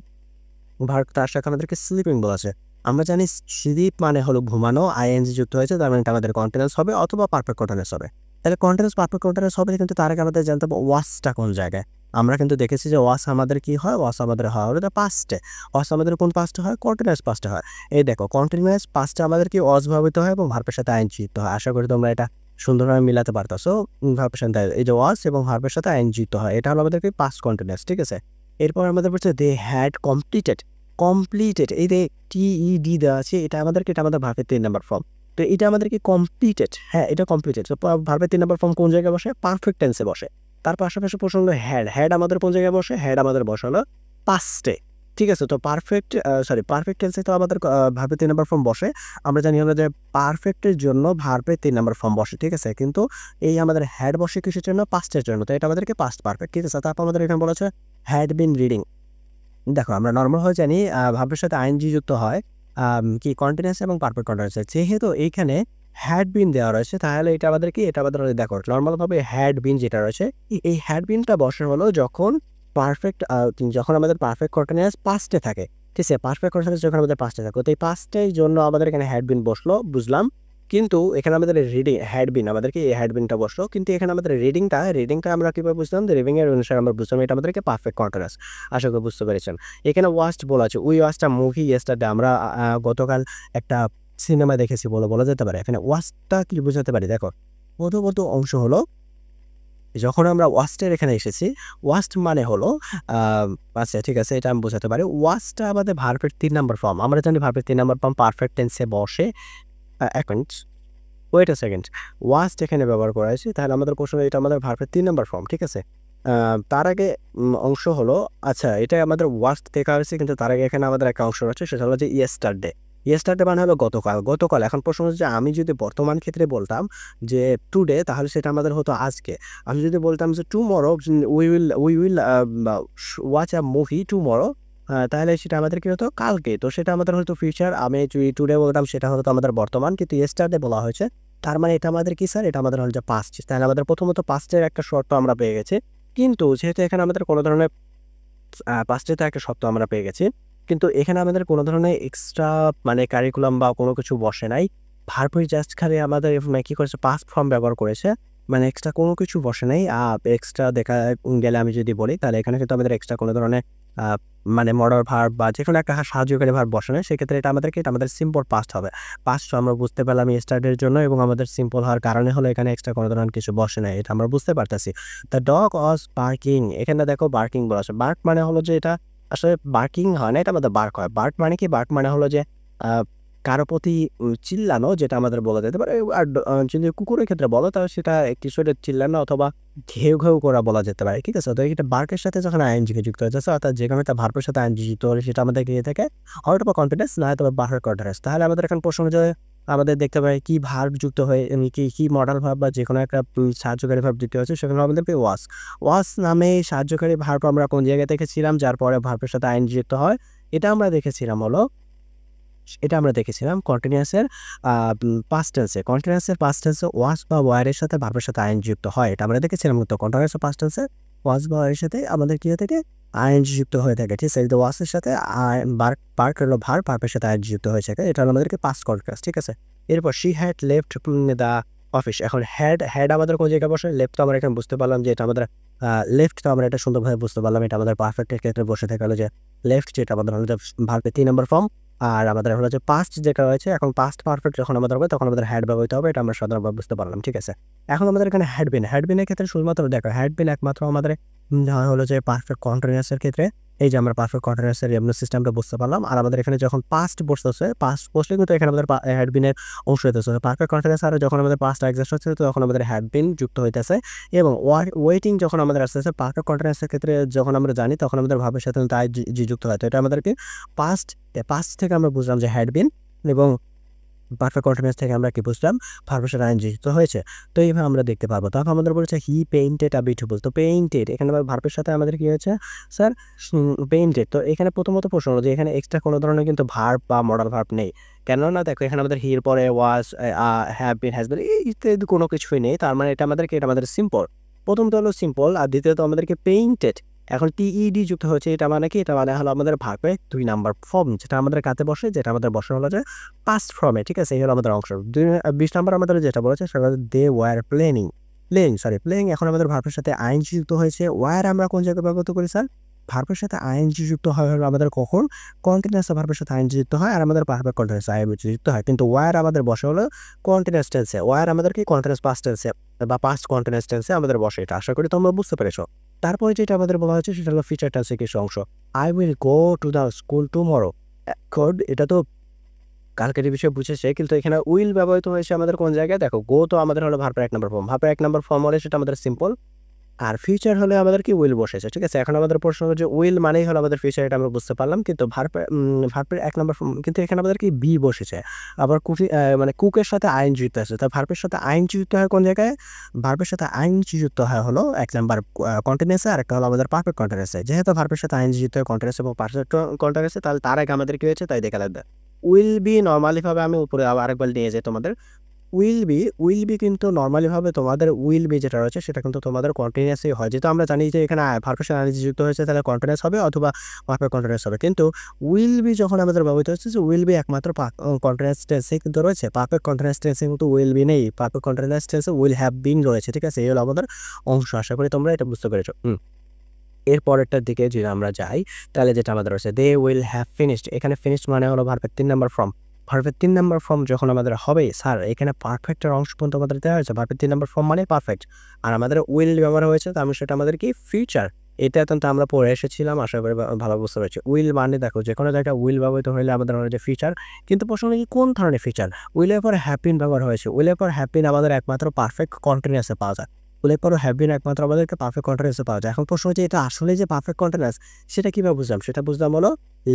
ভার্ব, তার সাথে আমাদেরকে স্লিপিং বলেছে। আমরা জানি স্লিপ মানে হলো ঘুমানো, আইএনজি যুক্ত হয়েছে, তার মানে এটা আমাদের কন্টিনিউয়াস হবে অথবা পারফেক্ট কন্টিনিউয়াস হবে। তাহলে কন্টিনিউয়াস পারফেক্ট কন্টিনিউয়াস হবে, কিন্তু তার আগে আমাদের জানতে হবে ওয়াসটা কোন জায়গায়। আমরা কিন্তু দেখেছি যে ওয়াস আমাদের কি হয়? ওয়াস আমাদের হয় হলো পাস্টে। ওয়াস আমাদের কোন পাস্টে হয়? কন্টিনিউয়াস পাস্টে হয়। এই দেখো, কন্টিনিউয়াস পাস্টে আমাদের কি ওয়াস ব্যবহৃত হয় এবং ভার্বের সাথে আইএনজি যুক্ত হয়। আশা করি তোমরা এটা সুন্দরভাবে মিলাতে পারতেছো। ভার্বের সাথে এই যে ওয়াস এবং ভার্বের সাথে আইএনজি যুক্ত হয়। এটা হলো আমাদের কি পাস্ট কন্টিনিউয়াস, ঠিক আছে? এরপর আমাদের বলছে দে হ্যাড কমপ্লিটেড, এই যে টিইডি দেওয়া আছে, এটা আমাদের ভার্বের ৩ নাম্বার ফর্ম। তো এটা আমাদেরকে কমপ্লিটেড, হ্যাঁ এটা কমপ্লিটেড। তো ভার্বের ৩ নাম্বার ফর্ম কোন জায়গায় বসে? পারফেক্ট টেন্সে বসে। তার পাশাপাশি প্রশ্ন হলো হ্যাড আমাদের কোন জায়গায় বসে? হ্যাড আমাদের বসে হলো পাস্টে। ঠিক আছে? তো পারফেক্ট টেন্সে তো আমাদের ভার্বের ৩ নাম্বার ফর্ম বসে। আমরা জানি হলো যে পারফেক্টের জন্য ভার্বের ৩ নাম্বার ফর্ম বসে, ঠিক আছে? কিন্তু এই আমাদের হ্যাড বসে কিসের জন্য? পাস্টের জন্য। তো এটা আমাদেরকে পাস্ট পারফেক্ট, ঠিক আছে? তারপর আমাদের এখানে বলা আছে হ্যাড বিন রিডিং। দেখো, আমরা নরমালভাবে জানি ভার্বের সাথে আইএনজি যুক্ত হয় কি কন্টিনিউয়াস এবং পারফেক্ট কন্টিনিউয়াস। যেহেতু এইখানে হ্যাড বিন দেওয়া রয়েছে, তাহলে এটা আমাদের কি? এটা আমাদের দেখো নরমালভাবে হ্যাড বিন যেটা রয়েছে, এই হ্যাড বিনটা বসে হলো যখন যখন আমাদের পারফেক্ট কন্টিনিউয়াস পাস্টে থাকে। ঠিক আছে? পারফেক্ট কন্টিনিউয়াস যখন আমাদের পাস্টে থাকে, তো এই পাস্টের জন্য আমাদের এখানে হ্যাড বিন বসলো, বুঝলাম। কিন্তু এখানে আমাদের হ্যাড বিন আমাদেরকে এই হ্যাড বিনটা বসলো। কিন্তু এখানে আমাদের রিডিংটা আমরা কিভাবে বুঝলাম? যে রিডিং এর অনুসারে আমরা বুঝলাম এটা আমাদেরকে পারফেক্ট কন্টিনিউয়াস। আশা করি বুঝতে পেরেছেন। এখানে ওয়াচড বলা আছে। We watched a movie yesterday. আমরা গতকাল একটা সিনেমা দেখেছি বলা যেতে পারে। এখানে ওয়াচটা কি বোঝাতে পারি? দেখো, প্রথমত অংশ হলো যখন আমরা ওয়াচড-এর এখানে এসেছি, ওয়াচড মানে হলো আ আচ্ছা ঠিক আছে, এটা আমি বোঝাতে পারি। ওয়াচটা আমাদের ভার্বের ৩ নাম্বার ফর্ম। আমরা জানি ভার্বের ৩ নাম্বার ফর্ম পারফেক্ট টেন্সে বসে। ১ minute, wait a second. Watched এখানে ব্যবহার করা হয়েছে। তাহলে আমাদের প্রশ্ন, এটা আমাদের ভার্বের ৩ নাম্বার ফর্ম, ঠিক আছে? তার আগে অংশ হলো, আচ্ছা এটা আমাদের ওয়াচড দেখা হয়েছে, কিন্তু তার আগে এখানে আমাদের একটা অংশ রয়েছে, সেটা হলো যে ইয়েস্টারডে। ইয়েস্টারডে মানে হলো গতকাল। এখন প্রশ্ন হচ্ছে যে আমি যদি বর্তমান ক্ষেত্রে বলতাম যে টুডে, তাহলে সেটা আমাদের হতো আজকে। আমি যদি বলতাম যে tomorrow, we will watch a movie tomorrow, তাহলে সেটা আমাদের কি হতো? কালকে। তো সেটা আমাদের হয়তো ফিউচার। আমি যদি টুডে বলতাম সেটা হতো আমাদের বর্তমান, কিন্তু ইয়েস্টারডে বলা হয়েছে। তার মানে এটা আমাদের কি স্যার? এটা আমাদের হলো যে পাস্ট। তাহলে আমাদের প্রথমত পাস্টের একটা শর্ত আমরা পেয়ে গেছি। কিন্তু যেহেতু এখানে আমাদের কোনো ধরনের পাস্টে তো একটা শর্ত আমরা পেয়ে গেছি। কিন্তু এখানে আমাদের কোনো ধরনের এক্সট্রা মানে কারিকুলাম বা কোনো কিছু বসে নাই। ভার্বই জাস্ট খালি আমাদের কি করেছে? পাস্ট ফর্ম ব্যবহার করেছে। মানে এক্সট্রা কোনো কিছু বসে নাই। এক্সট্রা দেখা গেলে আমি যদি বলি, তাহলে এখানে কিন্তু আমাদের এক্সট্রা কোনো ধরনের আ মানে মডাল ভার্ব বা যেকোনো একটা সাহায্যকারী ভার্ব বসে নাই। সেক্ষেত্রে এটা আমাদের সিম্পল পাস্ট হবে। পাস্ট আমরা বুঝতে পারলাম ইয়েস্টারডের জন্য, এবং আমাদের সিম্পল হওয়ার কারণে হলো এখানে এক্সট্রা কোনো ধরনের কিছু বসে নাই। এটা আমরা বুঝতে পারতেছি। The dog was barking. এখানে দেখো বার্কিং বলা আছে। বার্ক মানে হলো যে এটা আসলে বার্কিং হয় না, এটা আমাদের বার্ক হয়। বার্ক মানে কি? বার্ক মানে হলো যে আ কারো প্রতি চিল্লানো, যেটা আমাদের বলা যেতে পারে। আর যদি কুকুরের ক্ষেত্রে বলো, তাহলে সেটা কিছু একটা চিল্লানো অথবা ঘেউ করা বলা যেতে পারে। ঠিক আছে? তো এটা বার্কের সাথে যখন আইএনজি যুক্ত হয়ে যাচ্ছে, অর্থাৎ যেকোনো একটা ভার্বের সাথে আইএনজি যুক্ত হলে সেটা আমাদের দিয়ে থাকে হয়তোবা কনফিডেন্স, না হয়তোবা পারফেক্ট কন্টিনিউয়াস। তাহলে আমাদের এখন প্রশ্ন যে আমাদের দেখতে পাই কি ভার্ব যুক্ত হয়ে কি মডাল ভার্ব বা যেকোনো একটা সাহায্যকারী ভার্ব যুক্ত হয়েছে, সেখানে আমাদেরকে ওয়াস নামে সাহায্যকারী ভার্ব আমরা কোন জায়গায় দেখেছিলাম? যার পরে ভার্বের সাথে আইএনজি যুক্ত হয়। এটা আমরা দেখেছিলাম হলো কন্টিনিউয়াসের পাস্ট টেন্সে। কন্টিনিউয়াসের পাস্ট টেন্সে ওয়াস বা ওয়্যার এর সাথে ভার্বের সাথে আইএনজি যুক্ত হয়। এটা আমরা দেখেছিলাম। তো কন্টিনিউয়াস পাস্ট টেন্সে ওয়াস বা ওয়্যার এর সাথে আমাদের কি হয়ে থাকে? আইএনজি যুক্ত হয়ে থাকে। ঠিক আছে? তো ওয়াস এর সাথে বার্ক হলো ভার্বের সাথে আইএনজি যুক্ত হয়ে থাকে। এটা হলো আমাদেরকে পাস্ট কন্টিনিউয়াস। ঠিক আছে? এরপর she had left the office. এখন হ্যাড আমাদের কোন জায়গায় বসে? লেফট। তো আমরা এখানে বুঝতে পারলাম যে এটা আমাদের লেফট। তো আমরা এটা সুন্দরভাবে বুঝতে পারলাম এটা আমাদের পারফেক্ট এর ক্ষেত্রে বসে থাকে হলো যে লেফট, যেটা আমাদের হলো যে ভার্বের ৩ নম্বর ফর্ম। আর আমাদের হলো যে পাস্ট যেটা রয়েছে, এখন পাস্ট পারফেক্ট যখন আমাদের হবে, তখন আমাদের হ্যাড ব্যবহৃত হবে। এটা আমরা সাধারণভাবে বুঝতে পারলাম। ঠিক আছে? এখন আমাদের এখানে হ্যাড বিন এর ক্ষেত্রে শুধুমাত্র দেখো, হ্যাড বিন একমাত্র আমাদের হলো যে পারফেক্ট কন্টিনিউয়াস এর ক্ষেত্রে এই যে আমরা পারফেক্ট কন্টিনিউয়াসের এমন সিস্টেমটা বুঝতে পারলাম। আর আমাদের এখানে যখন পাস্ট বসতেছে, পাস্ট বসলে কিন্তু এখানে আমাদের হ্যাড বিনের অংশ হইতেছে। পারফেক্ট কন্টিনিউয়াস আর যখন আমাদের পাস্ট এক্সিস্ট হচ্ছে তখন আমাদের হ্যাড বিন যুক্ত হইতেছে এবং ওয়েটিং যখন আমাদের আসতেছে পারফেক্ট কন্টিনিউয়াসের ক্ষেত্রে যখন আমরা জানি তখন আমাদের ভার্বের সাথে কিন্তু আইএনজি যুক্ত হয়। তো এটা আমাদেরকে পাস্ট থেকে আমরা বুঝলাম যে হ্যাড বিন এবং পারফেক্ট কন্টিনিউয়াস থেকে আমরা কি বুঝলাম ভার্বের সাথে আইএনজি যুক্ত হয়েছে। তো এইভাবে আমরা দেখতে পারবো। তারপর আমাদের বলেছে হি পেইন্টেড আ বিউটিফুল। তো পেইন্টেড এখানে আবার ভার্বের সাথে আমাদের কি হয়েছে স্যার পেইন্টেড। তো এখানে প্রথমত প্রশ্ন হলো যে এখানে এক্সট্রা কোনো ধরনের কিন্তু ভার্ব বা মডাল ভার্ব নেই। কেননা দেখো এখানে আমাদের হির পরে ওয়াজ, হ্যাভ বিন, হ্যাজ বিন ইত্যাদি কোনো কিছুই নেই। তার মানে এটা আমাদের সিম্পল। প্রথমত হলো সিম্পল আর দ্বিতীয়ত আমাদেরকে পেইন্টেড। এখন টিইডি যুক্ত হয়েছে এটা মানে কি? এটা মানে হলো আমাদের ভার্বের ২ নাম্বার ফর্ম যেটা আমাদের কাতে বসে, যেটা আমাদের বসে হলো যে পাস্ট ফর্মে, ঠিক আছে? এই হলো আমাদের অংশ। ২০ নাম্বার আমাদের যেটা বলেছে সেটা হচ্ছে দে ওয়ার প্লেয়িং এখন আমাদের ভার্বের সাথে আইএনজি যুক্ত হয়েছে। ওয়ার আমরা কোন জায়গায় ব্যবহার করি স্যার? ভার্বের সাথে আইএনজি যুক্ত হয় হলো আমাদের কখন? কন্টিনিউয়াস ভার্বের সাথে আইএনজি যুক্ত হয় আর আমাদের পারফেক্ট কন্টিনিউয়াস আইএনজি যুক্ত হয়। কিন্তু ওয়ার আমাদের বসে হলো কন্টিনিউয়াস টেন্সে। ওয়ার আমাদের কি কন্টিনিউয়াস পাস্ট টেন্সে বা পাস্ট কন্টিনিউয়াস টেন্সে আমাদের বসে। এটা আশা করি তোমরা বুঝতে পেরেছো। তারপরে যেটা আমাদের বলা হয়েছে সেটা হলো ফিউচার টেন্সের কিছু অংশ। I will go to the school tomorrow. এখন এটা তো কালকের বিষয়ে বুঝেছে কিন্তু এখানে উইল ব্যবহৃত হয়েছে আমাদের কোন জায়গায়? দেখো গো তো আমাদের হলো ভার্বের ১ নাম্বার ফর্ম। ভার্বের ১ নাম্বার ফর্ম হলে সেটা আমাদের সিম্পল। আর ফিউচার হলে আমাদের কি উইল বসেছে, ঠিক আছে? এখন আমাদের প্রশ্ন হলো যে উইল মানেই হলো আমাদের ফিউচার, এটা আমরা বুঝতে পারলাম। কিন্তু ভার্বের ১ নাম্বার ফর্ম কিন্তু এখানে আমাদের কি বি বসেছে। আবার মানে কুকের সাথে আইএনজি যুক্ত আছে। তা ভার্বের সাথে আইএনজি যুক্ত হয় কোন জায়গায়? ভার্বের সাথে আইএনজি যুক্ত হয় হলো ১ নাম্বার কন্টিনিউয়াসে আর একটা হলো আমাদের পারফেক্ট কন্টিনিউয়াসে। যেহেতু ভার্বের সাথে আইএনজি যুক্ত হয় কন্টিনিউয়াস এবং পারফেক্ট কন্টিনিউয়াসে, তাহলে তার আগে আমাদের কি হয়েছে তাই দেখে লাগবে। উইল বি নরমালি ভাবে আমি উপরে আরেকবার নিয়ে যাই তোমাদের। উইল বি কিন্তু নরমালি ভাবে তোমাদের উইল বি যেটা রয়েছে সেটা কিন্তু তোমাদের কন্টিনিউয়াসই হয়। যেহেতু আমরা জানি যে এখানে ভার্বের সাথে আইএনজি যুক্ত হয়েছে তাহলে কন্টিনিউয়াস হবে অথবা পারফেক্ট কন্টিনিউয়াস হবে। কিন্তু উইল বি যখন আমাদের ব্যবহৃত হচ্ছে যে উইল বি একমাত্র কন্টিনিউয়াস টেন্সে কিন্তু রয়েছে। পারফেক্ট কন্টিনিউয়াস টেন্সে কিন্তু উইল বি নেই। পারফেক্ট কন্টিনিউয়াস টেন্সে উইল হ্যাভ বিন রয়েছে, ঠিক আছে? এই হলো আমাদের অংশ। আশা করি তোমরা এটা বুঝতে পেরেছো। এর পরেরটার দিকে যদি আমরা যাই তাহলে যেটা আমাদের রয়েছে দে উইল হ্যাভ ফিনিশড। এখানে ফিনিশড মানে হলো ভার্বের ৩ নাম্বার ফর্ম। ভার্বের ৩ নাম্বার ফর্ম যখন আমাদের হবে স্যার এখানে পারফেক্টের অংশ পর্যন্ত আমাদের দেওয়া হয়েছে। ভার্বের ৩ নাম্বার ফর্ম মানে পারফেক্ট। আর আমাদের উইল ব্যবহার হয়েছে তার মানে সেটা আমাদের কি ফিউচার। এটা কিন্তু আমরা পড়ে এসেছিলাম, আশা করি ভালো বুঝতে পেরেছি। উইল মানে দেখো যেকোনো জায়গায় উইল ব্যবহৃত হলে আমাদের হচ্ছে ফিউচার। কিন্তু প্রশ্ন হলো কি কোন ধরনের ফিউচার? উইলের পর হ্যাপিন ব্যবহার হয়েছে। উইলের পর হ্যাপিন আমাদের একমাত্র পারফেক্ট কন্টিনিউয়াসে পাওয়া যায়। উল্লেখ করো হ্যাভ বিন একমাত্র আমাদেরকে পারফেক্ট কন্টিনিউয়াসে পাওয়া যায়। এখন প্রশ্ন হচ্ছে এটা আসলে যে পারফেক্ট কন্টিনিউয়াস সেটা কিভাবে বুঝলাম? সেটা বুঝলাম হলো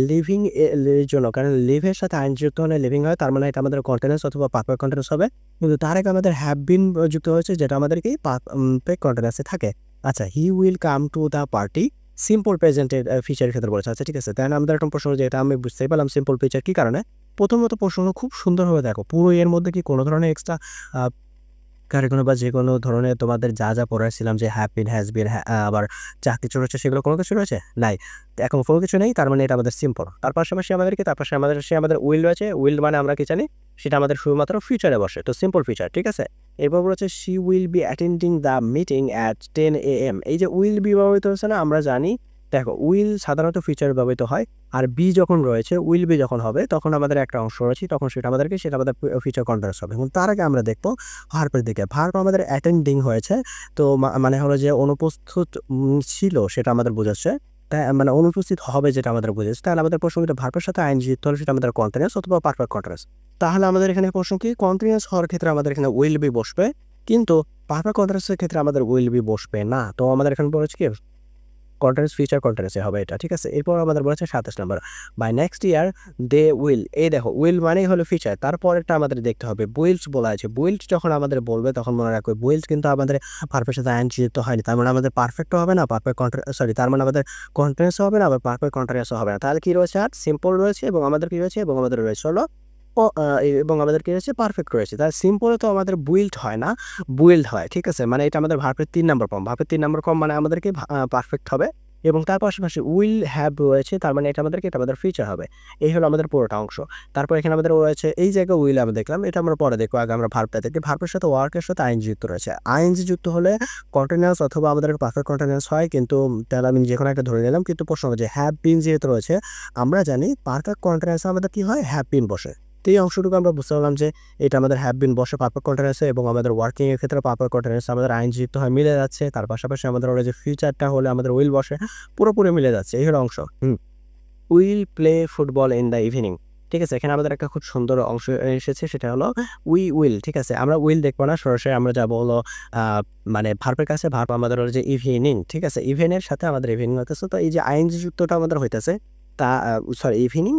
লিভিং এর জন্য। কারণ লিভের সাথে আইন যুক্ত হলে লিভিং হয়, তার মানে এটা আমাদের কন্টিনিউয়াস অথবা পারফেক্ট কন্টিনিউয়াস হবে। কিন্তু তার আগে আমাদের হ্যাভ বিন যুক্ত হয়েছে যেটা আমাদের কি পারফেক্ট কন্টিনিউয়াসে থাকে। আচ্ছা, he will come to the party simple প্রেজেন্টের ফিচারের ক্ষেত্রে বলেছে। আচ্ছা ঠিক আছে, তাই আমাদের একটা প্রশ্ন যে এটা আমি বুঝতেই পারলাম সিম্পল ফিচার কি কারণে। প্রথমত প্রশ্ন খুব সুন্দরভাবে দেখো পুরো এর মধ্যে কি কোনো ধরনের এক্সট্রা কারিগরি বা যেকোনো ধরনের তোমাদের যা পড়াইছিলাম যে হ্যাভ বিন, হ্যাজ বিন, আবার যা কিছু রয়েছে সেগুলো কোনো কিছু রয়েছে? নাই। এখন কোনো কিছু নেই, তার মানে এটা আমাদের সিম্পল। তার পাশাপাশি আমাদের কি? তার পাশে আমাদের উইল রয়েছে। উইল মানে আমরা কি জানি? সেটা আমাদের শুধুমাত্র ফিউচারে বসে। তো সিম্পল ফিচার, ঠিক আছে? এরপর রয়েছে she will be attending the meeting at 10 AM। এই যে উইল বি ব্যবহৃত হচ্ছে না, আমরা জানি দেখো উইল সাধারণত ফিউচারে ব্যবহৃত হয়। আর বি যখন রয়েছে, উইল বি যখন হবে তখন আমাদের একটা অংশ রয়েছে, তখন সেটা আমাদের ফিউচার কন্টিনিউয়াস হবে। এবং তার আগে আমরা দেখবো ভার্বের দিকে। ভার্ব আমাদের অ্যাটেন্ডিং হয়েছে। তো মানে হলো যে অনুপস্থিত ছিল সেটা আমাদের বোঝাচ্ছে। তাই মানে অনুপস্থিত হবে যেটা আমাদের বোঝাচ্ছে। তাহলে আমাদের প্রশ্ন ভার্বের সাথে আইএনজি যুক্ত হলে সেটা আমাদের কন্টিনিউয়াস অথবা পারফেক্ট কন্টিনিউয়াস। তাহলে আমাদের এখানে প্রশ্ন কি? কন্টিনিউয়াস হওয়ার ক্ষেত্রে আমাদের এখানে উইল বি বসবে, কিন্তু পারফেক্ট কন্টিনিউয়াসের ক্ষেত্রে আমাদের উইল বি বসবে না। তো আমাদের এখানে বলেছে কি কন্টিনিউয়াস ফিউচার কন্টিনিউয়াসে হবে এটা, ঠিক আছে? এরপর আমাদের বলেছে ২৭ নম্বর by next year they will. এই দেখো উইল মানেই হলো ফিউচার। তারপরেরটা আমাদের দেখতে হবে বুইল্ড বলা আছে। বুইল্ড যখন আমাদের বলবে তখন মনে রাখবে বুইল্ড কিন্তু আমাদের ভার্বের সাথে আইএনজি যুক্ত হয়নি। তার মানে আমাদের পারফেক্টও হবে না, তার মানে আমাদের কন্টিনিউয়াসও হবে না, আবার পারফেক্ট কন্টিনিউয়াসও হবে না। তাহলে কি রয়েছে? আর সিম্পল রয়েছে এবং আমাদের কি রয়েছে? এবং আমাদের রয়েছে হলো এবং আমাদের কি রয়েছে? পারফেক্ট রয়েছে। তাহলে সিম্পলে তো আমাদের বুইল্ড হয় না, বুইল্ড হয়, ঠিক আছে? মানে এটা আমাদের ভার্বের ৩ নাম্বার ফর্ম। ভার্বের ৩ নাম্বার ফর্ম মানে আমাদেরকে পারফেক্ট হবে এবং তার পাশাপাশি উইল হ্যাভ রয়েছে, তার মানে এটা আমাদের ফিউচার হবে। এই হলো আমাদের পুরোটা অংশ। তারপর এখানে আমাদের রয়েছে এই জায়গায় উইল আমরা দেখলাম, এটা আমরা পরে দেখবো। আগে আমরা ভার্বটা দেখি। ভার্বের সাথে ওয়ার্কের সাথে আইএনজি যুক্ত রয়েছে। আইএনজি যুক্ত হলে কন্টিনিউয়াস অথবা আমাদের পারফেক্ট কন্টিনিউয়াস হয়, কিন্তু তাহলে আমি যেকোনো একটা ধরে নিলাম। কিন্তু প্রশ্ন যে হ্যাভ বিন যেহেতু রয়েছে, আমরা জানি পারফেক্ট কন্টিনিউয়াসে আমাদের কি হয়? হ্যাভ বিন বসে। তো এই অংশটুকু আমরা বুঝতে পারলাম যে এটা আমাদের হ্যাভ বিন বসে পারফেক্ট কন্টিনিউয়াসে এবং আমাদের ওয়ার্কিং এর ক্ষেত্রে পারফেক্ট কন্টিনিউয়াস আমাদের আইএনজি যুক্ত হয় মিলে যাচ্ছে। তার পাশাপাশি আমাদের ওরা যে ফিউচারটা হলে আমাদের উইল বসে পুরোপুরি মিলে যাচ্ছে। এই হলো অংশ। Will play football in the evening. ঠিক আছে? এখানে আমাদের একটা খুব সুন্দর অংশ এসেছে, সেটা হলো উই উইল। ঠিক আছে? আমরা উইল দেখবো না, সরাসরি আমরা যাবো হলো মানে ভার্বের কাছে। ভার্ব আমাদের হলো যে ইভিনিং। ঠিক আছে? ইভেনের সাথে আমাদের ইভিনিং হইতেছে। তো এই যে আইএনজি যুক্তটা আমাদের হইতেছে তা সরি ইভিনিং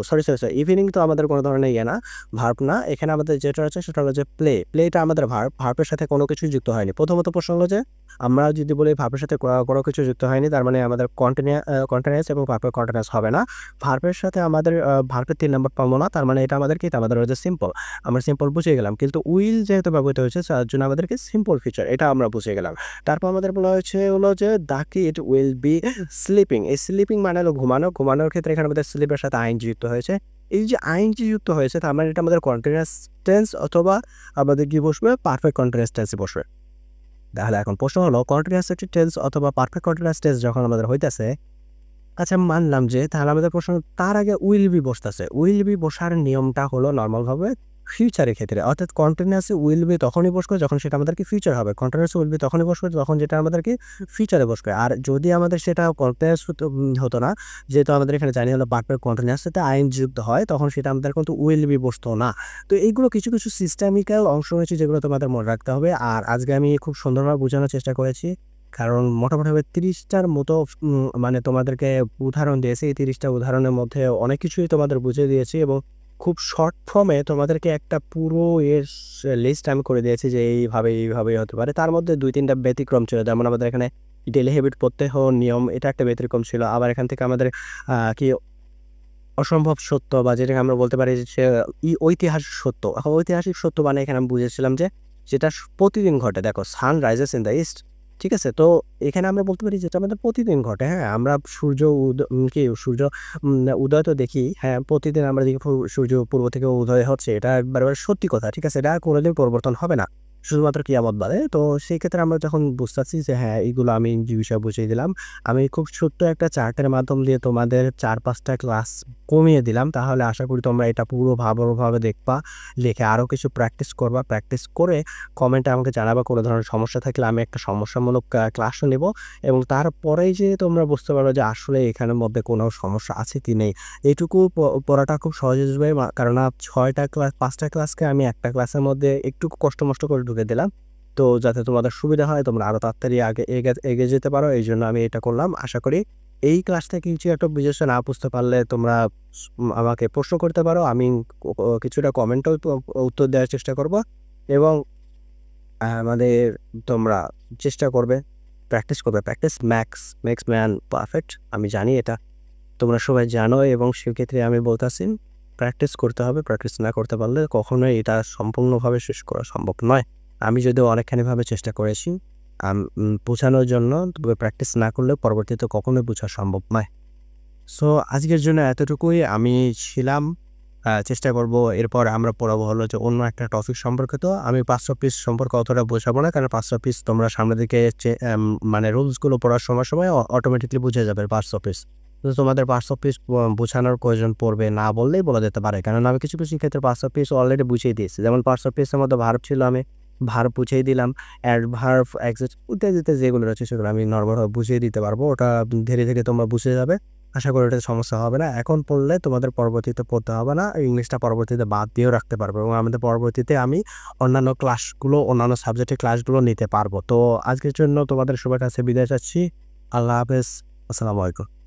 সরি ইভিনিং তো আমাদের কোনো ধরনের ইয়ে না, ভার্ব না। এখানে আমাদের যেটা আছে সেটা হলো যে প্লে। প্লেটা আমাদের ভার্ব, ভার্বের সাথে কোনো কিছুই যুক্ত হয়নি। প্রথমত প্রশ্ন হলো যে আমরা যদি বলি ভার্বের সাথে কোনো কিছু যুক্ত হয়নি, তার মানে আমাদের কন্টিনিউয়াস এবং ভার্বের কন্টিনিউয়াস হবে না। ভার্বের সাথে আমাদের ভার্বের ৩ নাম্বার পাবো না, তার মানে এটা আমাদের কি? আমাদের হচ্ছে সিম্পল। আমরা সিম্পল বুঝে গেলাম। কিন্তু উইল যেহেতু ব্যবহৃত হয়েছে তার জন্য আমাদেরকে সিম্পল ফিচার এটা আমরা বুঝে গেলাম। তারপর আমাদের বলা হয়েছে হলো যে the kid will be sleeping. এই স্লিপিং মানে হলো ঘুমানো। ঘুমানোর ক্ষেত্রে এখানে আমাদের স্লিপের সাথে আইএনজি যুক্ত হয়েছে। এই যে আইএনজি যুক্ত হয়েছে তার মানে এটা আমাদের কন্টিনিউয়াস টেন্স অথবা আমাদের কি বসবে? পারফেক্ট কন্টিনিউয়াস টেন্সে বসবে। তাহলে এখন প্রশ্ন হলো কন্টিনিউয়াস টেন্স অথবা পারফেক্ট কন্টিনিউয়াস টেন্স যখন আমাদের হইতাছে, আচ্ছা মানলাম যে তাহলে আমাদের প্রশ্ন তার আগে উইল বি বসতেছে। উইল বি বসার নিয়মটা হলো নরমালভাবে ফিউচারের ক্ষেত্রে, অর্থাৎ কন্টিনিউয়াসে উইল বি তখনই বসবে যখন সেটা আমাদের কি ফিউচার হবে। কন্টিনিউয়াসে উইল বি তখনই বসবে যখন যেটা আমাদের কি ফিউচারে বসবে। আর যদি আমাদের সেটা কন্টিনিউয়াস হতো না, যেহেতু আমাদের এখানে জানি হলো পারফেক্ট কন্টিনিউয়াস সাথে আইন যুক্ত হয়, তখন সেটা আমাদের কিন্তু উইল বি বসতো না। তো এইগুলো কিছু কিছু সিস্টেমিক্যাল অংশ রয়েছে যেগুলো তোমাদের মনে রাখতে হবে। আর আজকে আমি খুব সুন্দরভাবে বোঝানোর চেষ্টা করেছি, কারণ মোটামুটিভাবে ৩০টার মতো মানে তোমাদেরকে উদাহরণ দিয়েছি। এই ৩০টা উদাহরণের মধ্যে অনেক কিছুই তোমাদের বুঝিয়ে দিয়েছি এবং খুব শর্ট ফর্মে তোমাদেরকে একটা পুরো লিস্ট আমি করে দিয়েছি যে এইভাবেই হতে পারে। তার মধ্যে ২-৩টা ব্যতিক্রম ছিল। যেমন আমাদের এখানে ডেইলি হ্যাবিট প্রত্যহ নিয়ম, এটা একটা ব্যতিক্রম ছিল। আবার এখান থেকে আমাদের কি অসম্ভব সত্য বা যেটাকে আমরা বলতে পারি যে ঐতিহাসিক সত্য। এখন ঐতিহাসিক সত্য মানে এখানে আমি বুঝেছিলাম যে যেটা প্রতিদিন ঘটে। দেখো sun rises in the east. ঠিক আছে? তো এখানে আমরা বলতে পারি যেটা আমাদের প্রতিদিন ঘটে। হ্যাঁ, আমরা সূর্য উদয় তো দেখি। হ্যাঁ, প্রতিদিন আমরা দেখি সূর্য পূর্ব থেকে উদয় হচ্ছে। এটা একবারে সত্যি কথা। ঠিক আছে? এটা আর কোনোদিন পরিবর্তন হবে না, শুধুমাত্র কিয়ামত বাদে। তো সেই ক্ষেত্রে আমরা যখন বুঝতেছি যে হ্যাঁ, এইগুলো আমি যে বিষয় বুঝিয়ে দিলাম, আমি খুব ছোট্ট একটা চার্টের মাধ্যম দিয়ে তোমাদের ৪-৫টা ক্লাস কমিয়ে দিলাম। তাহলে আশা করি তোমরা এটা পুরো ভালোভাবে দেখবা, লিখে আরও কিছু প্র্যাকটিস করবা। প্র্যাকটিস করে কমেন্টে আমাকে জানাবা কোনো ধরনের সমস্যা থাকলে। আমি একটা সমস্যামূলক ক্লাসও নেব এবং তারপরেই যে তোমরা বুঝতে পারো যে আসলে এখানের মধ্যে কোনো সমস্যা আছে কি নেই। এইটুকু পড়াটা খুব সহজ হবে, কেননা ৬টা ক্লাস ৫টা ক্লাসকে আমি একটা ক্লাসের মধ্যে একটু কষ্ট-মষ্ট করে ঢুকে দিলাম। তো যাতে তোমাদের সুবিধা হয়, তোমরা আরও তাড়াতাড়ি আগে এগিয়ে যেতে পারো, এইজন্য আমি এটা করলাম। আশা করি এই ক্লাস থেকে কিছু একটা বিষয় না বুঝতে পারলে তোমরা আমাকে প্রশ্ন করতে পারো। আমি কিছুটা কমেন্টেও উত্তর দেওয়ার চেষ্টা করব এবং আমাদের তোমরা চেষ্টা করবে, প্র্যাকটিস করবে। Practice makes man perfect. আমি জানি এটা তোমরা সবাই জানো এবং সেক্ষেত্রে আমি বলতেছি প্র্যাকটিস করতে হবে। প্র্যাকটিস না করতে পারলে কখনোই এটা সম্পূর্ণভাবে শেষ করা সম্ভব নয়। আমি যদিও অনেকখানিভাবে চেষ্টা করেছি বোঝানোর জন্য, তবে প্র্যাকটিস না করলে পরবর্তীতে কখনোই বোঝা সম্ভব নয়। সো আজকের জন্য এতটুকুই আমি ছিলাম। চেষ্টা করব এরপর আমরা পড়াবো হলো যে অন্য একটা টপিক সম্পর্কিত। আমি ৫০০ পিস সম্পর্কে অতটা বোঝাবো না, কারণ ৫০০ পিস তোমরা সামনের দিকে মানে রুলসগুলো পড়ার সময় অটোমেটিকলি বুঝে যাবে ৫০০ পিস। তো তোমাদের ৫০০ পিস বোঝানোর প্রয়োজন পড়বে না বললেই বলা যেতে পারে, কারণ আমি কিছু ক্ষেত্রে ৫০০ পিস অলরেডি বুঝিয়ে দিয়েছি। যেমন ৫০০ পিসের মধ্যে ভার্ব ছিল, আমি ভার্ব বুঝিয়ে দিলাম। অ্যাডভার্ব, অ্যাডজেক্টিভ ইত্যাদি যেগুলো রয়েছে সেগুলো আমি নরমালভাবে বুঝিয়ে দিতে পারবো। ওটা ধীরে ধীরে তোমরা বুঝে যাবে। আশা করি ওটাতে সমস্যা হবে না। এখন পড়লে তোমাদের পরবর্তীতে পড়তে হবে না। ইংলিশটা পরবর্তীতে বাদ দিয়েও রাখতে পারবো এবং আমাদের পরবর্তীতে আমি অন্যান্য সাবজেক্টের ক্লাসগুলো নিতে পারবো। তো আজকের জন্য তোমাদের সবার কাছে বিদায় চাচ্ছি। আল্লাহ হাফেজ। আসসালামু আলাইকুম।